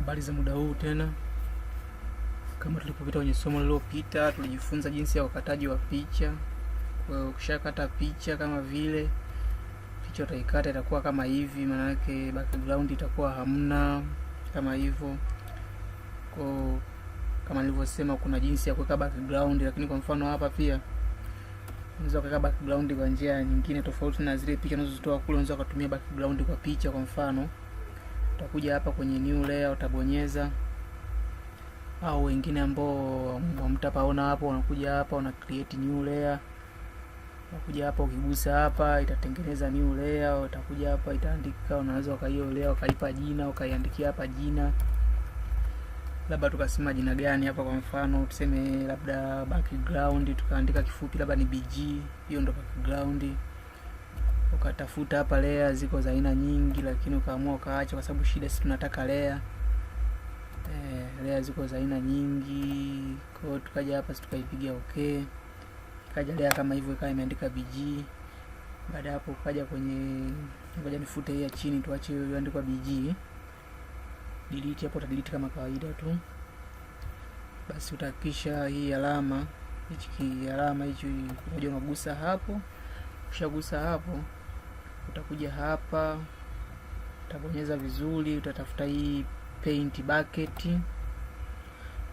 Habari za muda huu tena. Kama tulipopita kwenye somo lililopita, tulijifunza jinsi ya ukataji wa picha. Kwa hiyo ukishakata picha kama vile picha utaikata itakuwa kama hivi, maana yake background itakuwa hamna kama hivyo. Kwa kama nilivyosema, kuna jinsi ya kuweka background, lakini kwa mfano hapa pia unaweza kuweka background kwa njia nyingine tofauti na zile picha unazozitoa kule. Unaweza kutumia background kwa picha. Kwa mfano utakuja hapa kwenye new layer, utabonyeza, au wengine ambao mtapaona hapo, unakuja hapa una create new layer. Unakuja hapa ukigusa hapa itatengeneza new layer. Utakuja hapa itaandika, unaweza ukaiyo layer ukaipa jina, ukaiandikia hapa jina. Labda tukasema jina gani hapa, kwa mfano tuseme labda background, tukaandika kifupi labda ni BG, hiyo ndo background. Ukatafuta hapa layer, ziko za aina nyingi, lakini ukaamua ukaacha kwa sababu shida sisi tunataka layer. Layer ziko za aina nyingi. Kwa hiyo tukaja hapa tukaipigia okay. Kaja layer kama hivyo ikawa imeandika BG. Baada hapo ukaja kwenye, ngoja nifute hii ya chini, tuache hiyo iliyoandikwa BG. Delete hapo, utadelete kama kawaida tu. Basi utakisha hii alama, hichi alama hicho, unakuja unagusa hapo. Ukishagusa hapo utakuja hapa, utabonyeza vizuri, utatafuta hii paint bucket.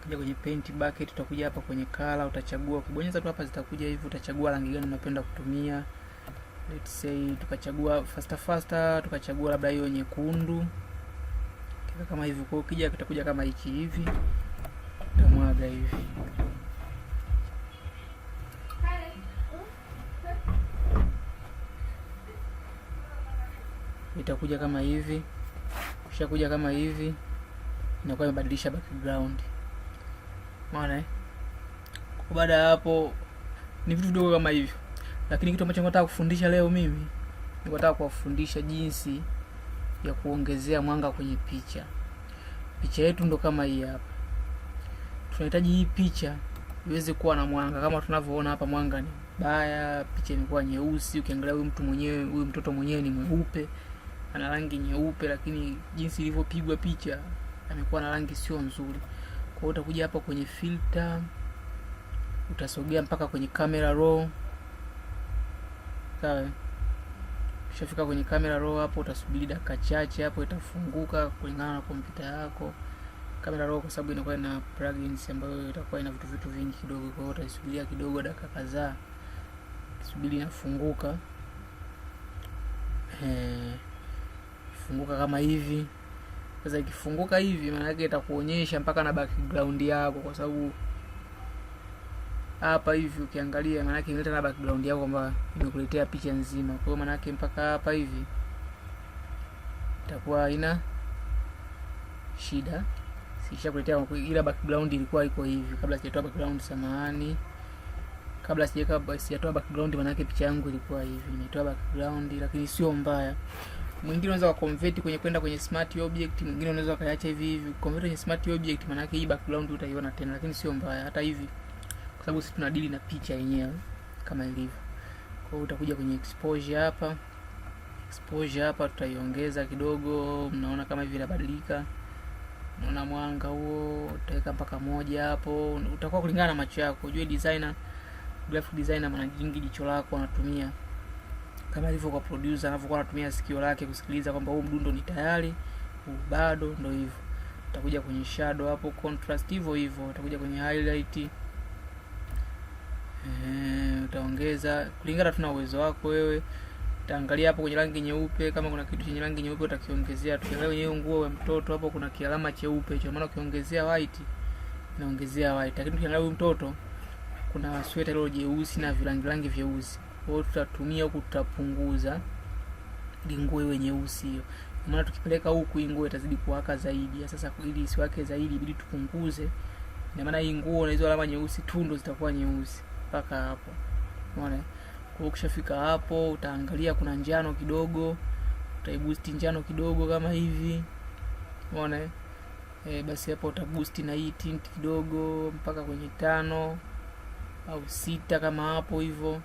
Kuja kwenye paint bucket, utakuja hapa kwenye color, utachagua, kubonyeza tu hapa zitakuja hivi, utachagua rangi gani unapenda kutumia. Let's say tukachagua faster, tukachagua labda hiyo nyekundu. Kama hivi, kwa ukija kitakuja kama hiki hivi, utamwaga hivi. Itakuja kama hivi. Kisha kuja kama hivi, inakuwa imebadilisha background. Umeona Kwa baada ya hapo ni vitu vidogo kama hivyo. Lakini kitu ambacho nataka kufundisha leo mimi, nataka kuwafundisha jinsi ya kuongezea mwanga kwenye picha. Picha yetu ndo kama hii hapa. Tunahitaji hii picha iweze kuwa na mwanga kama tunavyoona hapa. Mwanga ni baya, picha imekuwa nyeusi. Ukiangalia huyu mtu mwenyewe, huyu mtoto mwenyewe ni mweupe, ana rangi nyeupe, lakini jinsi ilivyopigwa picha amekuwa na rangi sio nzuri. Kwa hiyo utakuja hapa kwenye filter, utasogea mpaka kwenye camera raw. Sawa? Ukishafika kwenye camera raw hapo, utasubiri dakika chache, hapo itafunguka kulingana na kompyuta yako. Camera raw kwa sababu inakuwa na plugins ambayo itakuwa ina vitu vingi kidogo, kwa hiyo utasubiria kidogo, dakika kadhaa, subiri inafunguka. Funguka kama hivi. Sasa ikifunguka hivi, maana yake itakuonyesha mpaka na background yako, kwa sababu hapa hivi ukiangalia, maana yake inaleta na background yako kwamba imekuletea picha nzima. Kwa hiyo maana yake mpaka hapa hivi itakuwa ina shida. Sishakuletea ila background ilikuwa iko hivi kabla sijatoa background. Samahani, kabla sijatoa background, maana yake picha yangu ilikuwa hivi. Nimetoa background, lakini sio mbaya. Mwingine unaweza kuconvert kwenye kwenda kwenye smart object, mwingine unaweza kaacha hivi hivi. Convert kwenye smart object, maana yake hii background utaiona tena, lakini sio mbaya hata hivi, kwa sababu sisi tunadili na picha yenyewe kama ilivyo. Kwa hiyo utakuja kwenye exposure hapa. Exposure hapa tutaiongeza kidogo, mnaona kama hivi inabadilika. Unaona mwanga huo, utaweka mpaka 1 hapo. Utakuwa kulingana na macho yako. Unajua designer, graphic designer mara nyingi jicho lako anatumia kama ilivyo kwa producer anavyokuwa anatumia sikio lake kusikiliza kwamba huu mdundo ni tayari, huu bado, ndio hivyo. Utakuja kwenye shadow hapo, contrast hivyo hivyo. Utakuja kwenye highlight. Utaongeza kulingana tuna uwezo wako wewe. Utaangalia hapo kwenye rangi nyeupe, kama kuna kitu chenye rangi nyeupe utakiongezea. Tukiangalia kwenye nguo ya mtoto hapo kuna kialama cheupe, kwa maana ukiongezea white inaongezea white. Lakini tukiangalia huyu mtoto kuna sweta ile jeusi na virangi vyeusi. Kwa hiyo tutatumia huku, tutapunguza nguo iwe nyeusi hiyo. Kwa maana tukipeleka huku nguo itazidi kuwaka zaidi. Sasa ili isiwake zaidi ibidi tupunguze. Ina maana hii nguo na hizo alama nyeusi tu ndo zitakuwa nyeusi mpaka hapo. Unaona? Kwa hiyo ukishafika hapo, utaangalia kuna njano kidogo, utaiboost njano kidogo kama hivi. Unaona? Basi hapo utaboost na hii tint kidogo mpaka kwenye 5 au 6 kama hapo hivyo.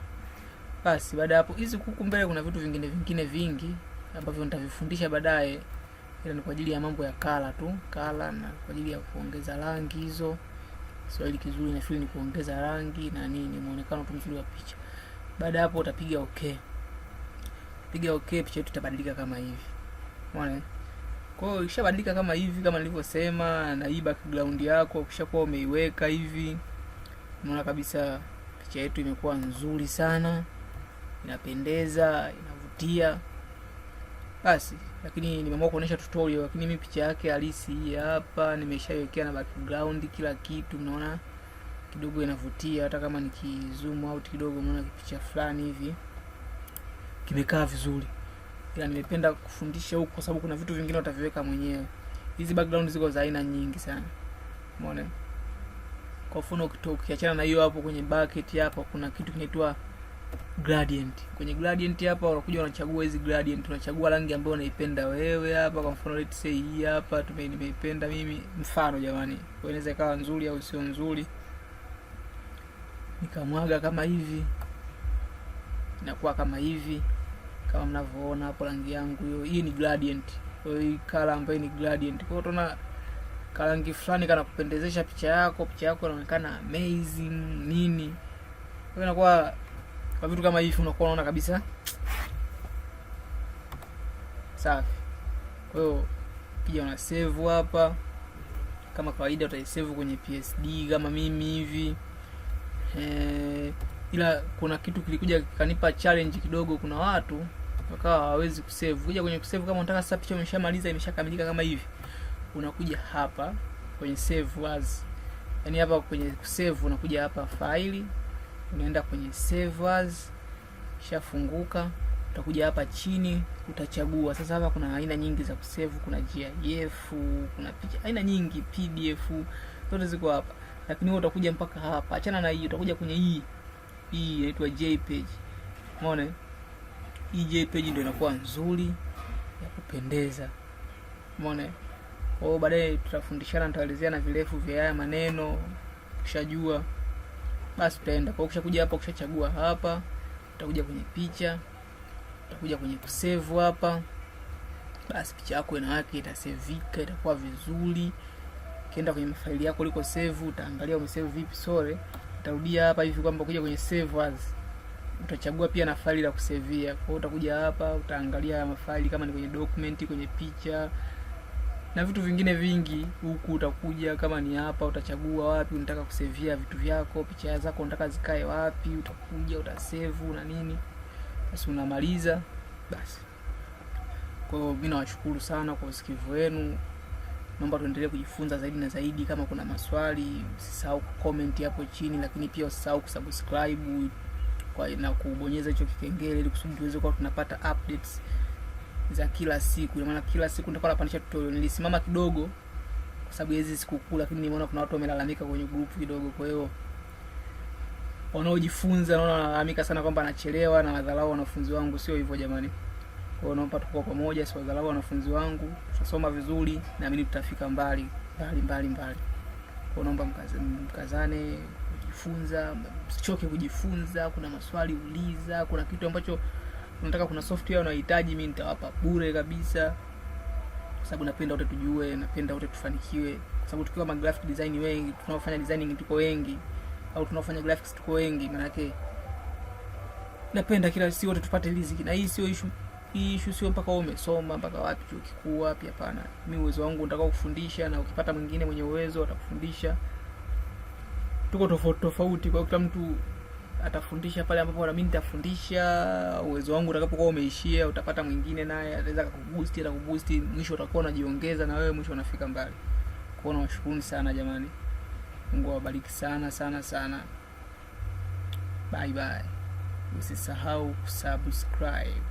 Basi baada hapo, hizi kuku mbele kuna vitu vingine vingi ambavyo nitavifundisha baadaye. ila ni kwa ajili ya mambo ya kala tu, kala na kwa ajili ya kuongeza rangi hizo. Swali kizuri na feel ni kuongeza rangi na nini, muonekano tu mzuri wa picha. Baada hapo utapiga okay. Piga okay, picha yetu itabadilika kama hivi. Umeona? Kwa hiyo ikishabadilika kama hivi kama nilivyosema, na hii background yako ukishakuwa umeiweka hivi, unaona kabisa picha yetu imekuwa nzuri sana, inapendeza, inavutia. Basi, lakini nimeamua kuonesha tutorial, lakini mimi picha yake halisi hii hapa nimeshaiwekea na background kila kitu. Mnaona kidogo inavutia, hata kama nikizoom out kidogo mnaona picha fulani hivi kimekaa vizuri. Ila nimependa kufundisha huko kwa sababu kuna vitu vingine utaviweka mwenyewe. Hizi background ziko za aina nyingi sana. Umeona? Kwa mfano ukiachana na hiyo hapo kwenye bucket hapa kuna kitu kinaitwa gradient. Kwenye gradient hapa unakuja unachagua hizi gradient, unachagua rangi ambayo unaipenda wewe hapa. Kwa mfano let's say hii hapa nimeipenda mimi, mfano jamani. Kwa inaweza ikawa nzuri au sio nzuri. Nikamwaga kama hivi. Inakuwa kama hivi. Kama mnavyoona hapo rangi yangu hiyo, hii ni gradient. Kwa hiyo hii color ambayo ni gradient. Kwa hiyo tunaona rangi fulani kana kupendezesha picha yako inaonekana amazing nini. Kwa hiyo inakuwa kwa vitu kama hivi unakuwa unaona kabisa safi. Kwa hiyo pia una save hapa. Kama kawaida utaisave kwenye PSD kama mimi hivi. Ila kuna kitu kilikuja kanipa challenge kidogo. Kuna watu wakawa hawawezi kusave. Kuja kwenye kusave, kama unataka sasa picha umeshamaliza imeshakamilika kama hivi, unakuja hapa kwenye save as. Yaani hapa kwenye kusave unakuja hapa file, unaenda kwenye save as, kishafunguka utakuja hapa chini utachagua. Sasa hapa kuna aina nyingi za kusave, kuna GIF, kuna picha aina nyingi, PDF, zote ziko hapa. Lakini wewe utakuja mpaka hapa. Achana na hii, utakuja kwenye hii inaitwa JPEG. Umeona? Hii JPEG ndio inakuwa nzuri ya kupendeza. Umeona? Kwa hiyo baadaye tutafundishana, nitaelezea na virefu vya haya maneno. Ukishajua basi tutaenda. Kwa ukishakuja hapa, ukishachagua hapa, utakuja kwenye picha, utakuja kwenye kusave hapa. Basi picha yako inawake itasavika, itakuwa vizuri. Ukienda kwenye mafaili yako liko save, utaangalia umesave vipi. Utarudia hapa hivi kwamba kuja kwenye save as. Utachagua pia na faili la kusavia. Kwa hiyo utakuja hapa, utaangalia mafaili kama ni kwenye document, kwenye picha na vitu vingine vingi. Huku utakuja kama ni hapa, utachagua wapi unataka kusavia vitu vyako, picha zako unataka zikae wapi, utakuja utasave na nini. Basi unamaliza basi. Kwa hiyo mimi nawashukuru sana kwa usikivu wenu. Naomba tuendelee kujifunza zaidi na zaidi. Kama kuna maswali usisahau comment hapo chini, lakini pia usisahau kusubscribe na kubonyeza hicho kikengele ili kusudi tuweze kuwa tunapata updates za kila siku. Maana kila siku nitakuwa napandisha tutorial. Nilisimama kidogo kwa sababu hizi sikukuu, lakini nimeona kuna watu wamelalamika kwenye group kidogo. Kwa hiyo wanaojifunza naona wanalalamika sana kwamba anachelewa na wadharau wanafunzi wangu. Sio hivyo jamani. Kwa hiyo naomba tukue pamoja, si wadharau wanafunzi wangu. Tutasoma vizuri na mimi tutafika mbali. Kwa hiyo naomba mkazane kujifunza, msichoke kujifunza. Kuna maswali uliza, kuna kitu ambacho unataka, kuna software unahitaji, mimi nitawapa bure kabisa. Kwa sababu napenda wote tujue, napenda wote tufanikiwe. Kwa sababu tukiwa graphic design wengi, tunaofanya designing tuko wengi, au tunaofanya graphics tuko wengi, maana yake napenda kila si wote tupate riziki. Na hii sio issue. Hii issue sio mpaka wewe umesoma mpaka wapi chuo kikuu wapi, hapana. Mimi uwezo wangu nitakao kufundisha, na ukipata mwingine mwenye uwezo atakufundisha. Tuko tofauti. Kwa kila mtu atafundisha pale ambapo na mimi nitafundisha. Uwezo wangu utakapokuwa umeishia, utapata mwingine naye anaweza kukuboost, mwisho utakuwa unajiongeza na wewe mwisho unafika mbali. Kwa hiyo nawashukuru sana jamani. Mungu awabariki sana. Bye. Usisahau kusubscribe.